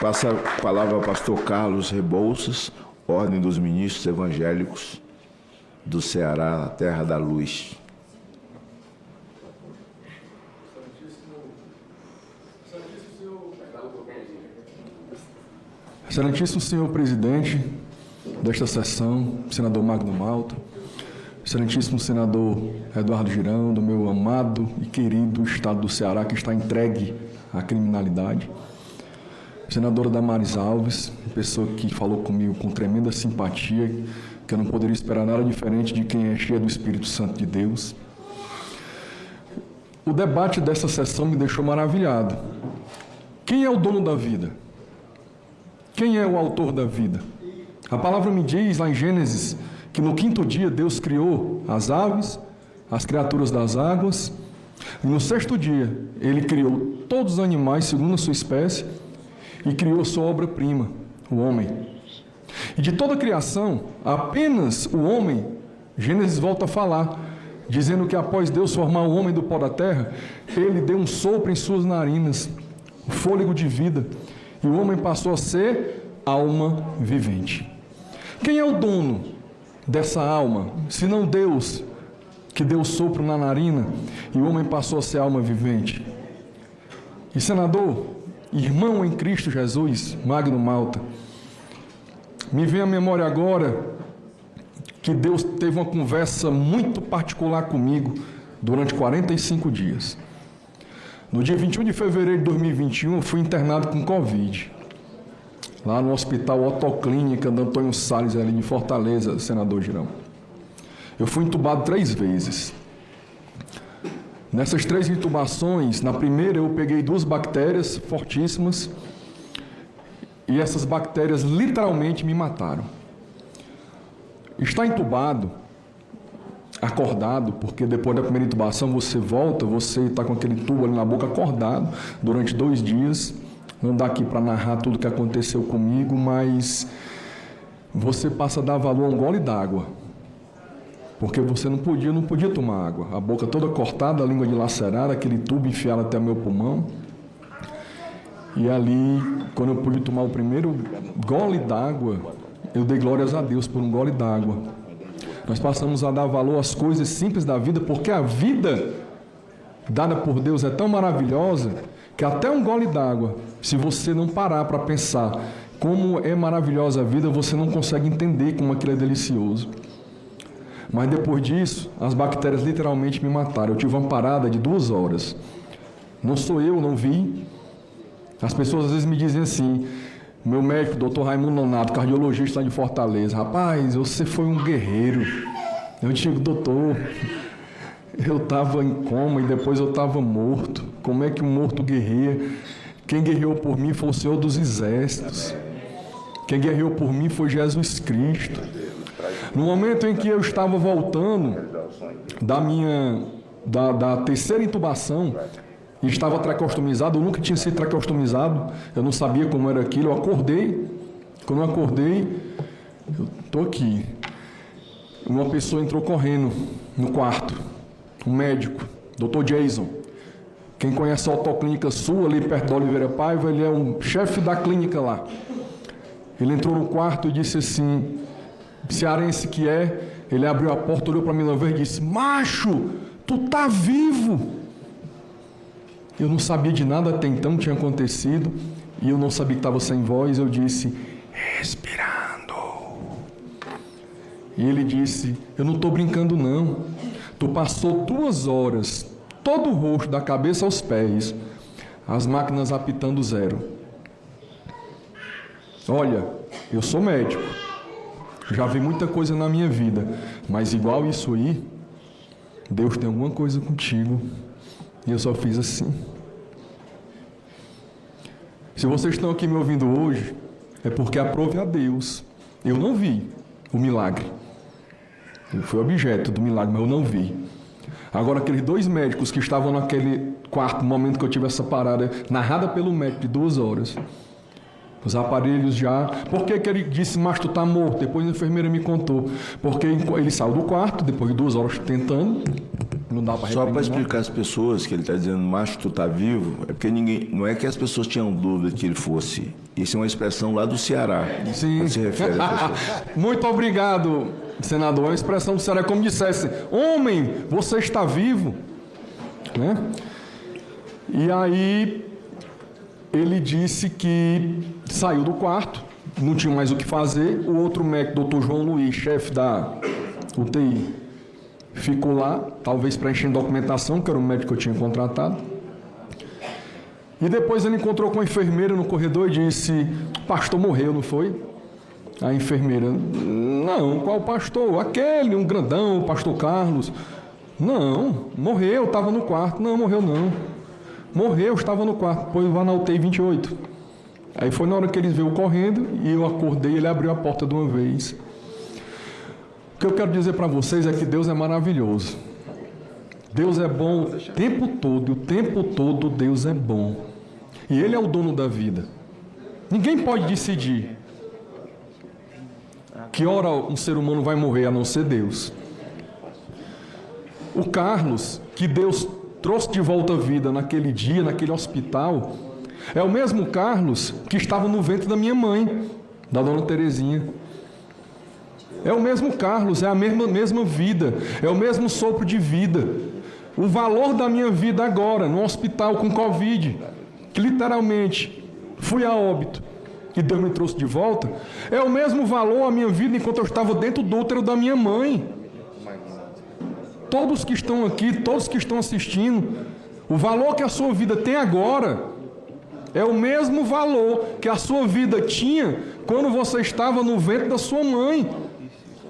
Passa a palavra ao pastor Carlos Rebouças, Ordem dos Ministros Evangélicos do Ceará, na Terra da Luz. Excelentíssimo senhor presidente desta sessão, senador Magno Malta, excelentíssimo senador Eduardo Girão, do meu amado e querido estado do Ceará, que está entregue à criminalidade, senadora Damares Alves, pessoa que falou comigo com tremenda simpatia, que eu não poderia esperar nada diferente de quem é cheia do Espírito Santo de Deus. O debate dessa sessão me deixou maravilhado. Quem é o dono da vida? Quem é o autor da vida? A palavra me diz lá em Gênesis que no quinto dia Deus criou as aves, as criaturas das águas, e no sexto dia Ele criou todos os animais segundo a sua espécie e criou sua obra-prima, o homem. E de toda a criação, apenas o homem, Gênesis volta a falar, dizendo que após Deus formar o homem do pó da terra, Ele deu um sopro em suas narinas, o fôlego de vida, e o homem passou a ser alma vivente. Quem é o dono dessa alma, se não Deus, que deu o sopro na narina e o homem passou a ser alma vivente? E senador, irmão em Cristo Jesus, Magno Malta, me vem à memória agora que Deus teve uma conversa muito particular comigo durante 45 dias. No dia 21 de fevereiro de 2021, eu fui internado com Covid, lá no Hospital Otoclínica de Antônio Salles, ali de Fortaleza, senador Girão. Eu fui entubado 3 vezes. Nessas 3 intubações, na primeira eu peguei 2 bactérias fortíssimas, e essas bactérias literalmente me mataram. Está entubado, acordado, porque depois da primeira intubação você volta, você está com aquele tubo ali na boca acordado durante 2 dias. Não dá aqui para narrar tudo o que aconteceu comigo, mas você passa a dar valor a um gole d'água, porque você não podia tomar água. A boca toda cortada, a língua dilacerada, aquele tubo enfiado até o meu pulmão. E ali, quando eu pude tomar o primeiro gole d'água, eu dei glórias a Deus por um gole d'água. Nós passamos a dar valor às coisas simples da vida, porque a vida dada por Deus é tão maravilhosa que até um gole d'água, se você não parar para pensar como é maravilhosa a vida, você não consegue entender como aquilo é delicioso. Mas depois disso, as bactérias literalmente me mataram. Eu tive uma parada de 2 horas. Não sou eu, não vi. As pessoas às vezes me dizem assim, meu médico, doutor Raimundo Nonato, cardiologista lá de Fortaleza, rapaz, você foi um guerreiro. Eu digo, doutor, eu estava em coma e depois eu estava morto. Como é que um morto guerreia? Quem guerreou por mim foi o Senhor dos Exércitos. Quem guerreou por mim foi Jesus Cristo. No momento em que eu estava voltando da terceira intubação, e estava traqueostomizado, eu nunca tinha sido traqueostomizado, eu não sabia como era aquilo, eu acordei, quando eu acordei, eu estou aqui. Uma pessoa entrou correndo no quarto, um médico, Dr. Jason. Quem conhece a Autoclínica Sul, ali perto da Oliveira Paiva, ele é um chefe da clínica lá. Ele entrou no quarto e disse assim, cearense que é, ele abriu a porta, olhou para mim uma vez e disse, macho, tu tá vivo. Eu não sabia de nada até então que tinha acontecido, e eu não sabia que estava sem voz, eu disse, respirando. E ele disse, eu não estou brincando não, tu passou 2 horas, todo o rosto, da cabeça aos pés, as máquinas apitando 0. Olha, eu sou médico, já vi muita coisa na minha vida, mas igual isso aí, Deus tem alguma coisa contigo. E eu só fiz assim. Se vocês estão aqui me ouvindo hoje, é porque aprove a Deus. Eu não vi o milagre. Eu fui objeto do milagre, mas eu não vi. Agora, aqueles 2 médicos que estavam naquele quarto, no momento que eu tive essa parada, narrada pelo médico de 2 horas, os aparelhos já... Por que ele disse, mas tu tá morto? Depois a enfermeira me contou. Porque ele saiu do quarto, depois de 2 horas tentando, Não dá para Só para explicar às pessoas que ele está dizendo, macho, tu tá vivo, é porque não é que as pessoas tinham dúvida que ele fosse. Isso é uma expressão lá do Ceará. Sim. Quando se refere a pessoas. Muito obrigado, senador. É uma expressão do Ceará, como dissesse: homem, você está vivo. Né? E aí ele disse que saiu do quarto, não tinha mais o que fazer. O outro médico, doutor João Luiz, chefe da UTI, ficou lá, talvez preenchendo documentação, que era o médico que eu tinha contratado. E depois ele encontrou com a enfermeira no corredor e disse: pastor morreu, não foi? A enfermeira: não, qual pastor? Aquele, um grandão, o pastor Carlos. Não, morreu, estava no quarto. Não, morreu não. Morreu, estava no quarto. Depois vai na UTI 28. Aí foi na hora que ele veio correndo e eu acordei e ele abriu a porta de uma vez. O que eu quero dizer para vocês é que Deus é maravilhoso. Deus é bom o tempo todo, e o tempo todo Deus é bom. E Ele é o dono da vida. Ninguém pode decidir que hora um ser humano vai morrer, a não ser Deus. O Carlos, que Deus trouxe de volta à vida naquele dia, naquele hospital, é o mesmo Carlos que estava no ventre da minha mãe, da dona Terezinha. É o mesmo Carlos, é a mesma vida, é o mesmo sopro de vida. O valor da minha vida agora, no hospital com Covid, que literalmente fui a óbito e Deus me trouxe de volta, é o mesmo valor a minha vida enquanto eu estava dentro do útero da minha mãe. Todos que estão aqui, todos que estão assistindo, o valor que a sua vida tem agora é o mesmo valor que a sua vida tinha quando você estava no ventre da sua mãe.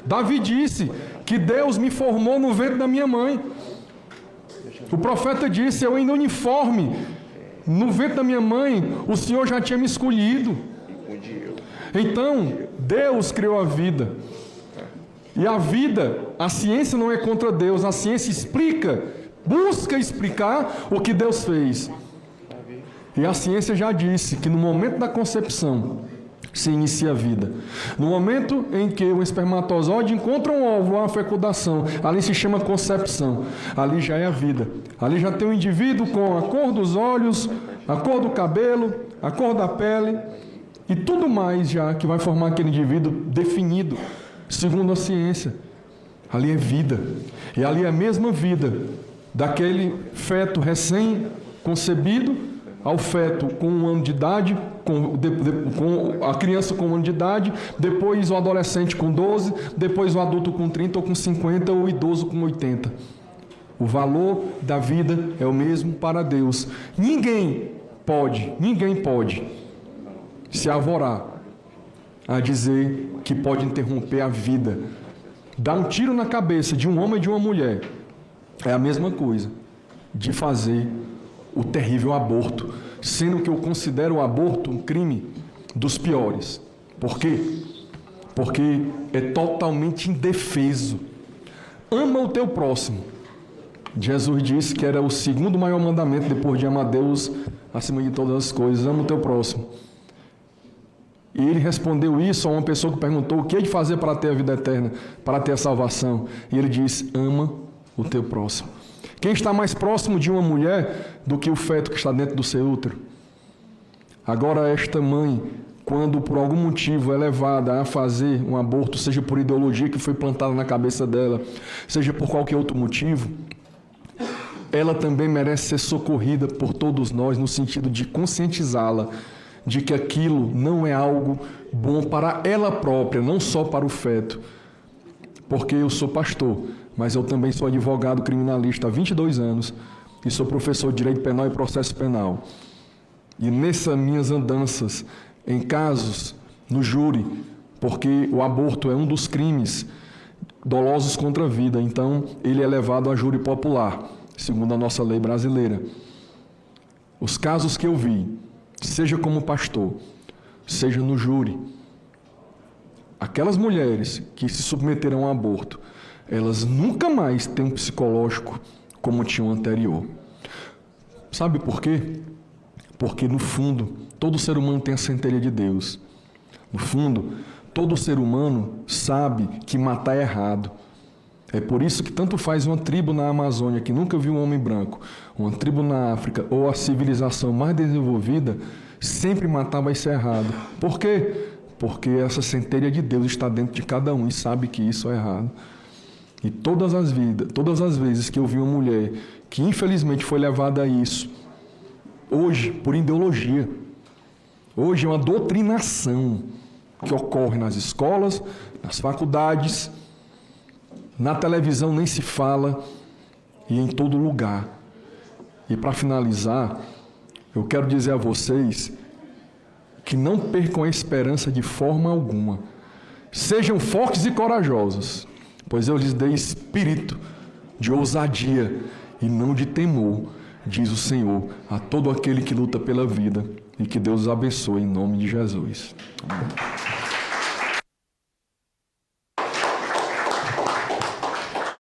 Davi disse que Deus me formou no ventre da minha mãe. O profeta disse: eu ainda uniforme, no ventre da minha mãe, o Senhor já tinha me escolhido. Então, Deus criou a vida. E a vida, a ciência não é contra Deus, a ciência explica, busca explicar o que Deus fez. E a ciência já disse que no momento da concepção se inicia a vida. No momento em que o espermatozoide encontra um óvulo, a fecundação, ali se chama concepção. Ali já é a vida. Ali já tem um indivíduo com a cor dos olhos, a cor do cabelo, a cor da pele e tudo mais já que vai formar aquele indivíduo definido, segundo a ciência. Ali é vida. E ali é a mesma vida daquele feto recém-concebido ao feto com 1 ano de idade, com a criança com 1 ano de idade, depois o adolescente com 12, depois o adulto com 30 ou com 50, ou o idoso com 80. O valor da vida é o mesmo para Deus. Ninguém pode se arvorar a dizer que pode interromper a vida. Dar um tiro na cabeça de um homem e de uma mulher é a mesma coisa de fazer o terrível aborto, sendo que eu considero o aborto um crime dos piores. Por quê? Porque é totalmente indefeso. Ama o teu próximo. Jesus disse que era o segundo maior mandamento depois de amar Deus acima de todas as coisas. Ama o teu próximo. E ele respondeu isso a uma pessoa que perguntou o que é de fazer para ter a vida eterna, para ter a salvação. E ele disse: ama o teu próximo. Quem está mais próximo de uma mulher do que o feto que está dentro do seu útero? Agora, esta mãe, quando por algum motivo é levada a fazer um aborto, seja por ideologia que foi plantada na cabeça dela, seja por qualquer outro motivo, ela também merece ser socorrida por todos nós, no sentido de conscientizá-la de que aquilo não é algo bom para ela própria, não só para o feto. Porque eu sou pastor, mas eu também sou advogado criminalista há 22 anos e sou professor de Direito Penal e Processo Penal. E nessas minhas andanças, em casos, no júri, porque o aborto é um dos crimes dolosos contra a vida, então ele é levado a júri popular, segundo a nossa lei brasileira. Os casos que eu vi, seja como pastor, seja no júri, aquelas mulheres que se submeteram ao aborto, elas nunca mais têm um psicológico como tinham anterior. Sabe por quê? Porque, no fundo, todo ser humano tem a centelha de Deus. No fundo, todo ser humano sabe que matar é errado. É por isso que tanto faz uma tribo na Amazônia que nunca viu um homem branco, uma tribo na África ou a civilização mais desenvolvida, sempre matar vai ser errado. Por quê? Porque essa centelha de Deus está dentro de cada um e sabe que isso é errado. E todas as vezes que eu vi uma mulher que infelizmente foi levada a isso, hoje, por ideologia, hoje é uma doutrinação que ocorre nas escolas, nas faculdades, na televisão nem se fala e em todo lugar. E para finalizar, eu quero dizer a vocês que não percam a esperança de forma alguma. Sejam fortes e corajosos, pois eu lhes dei espírito de ousadia e não de temor, diz o Senhor, a todo aquele que luta pela vida, e que Deus os abençoe em nome de Jesus. Amém.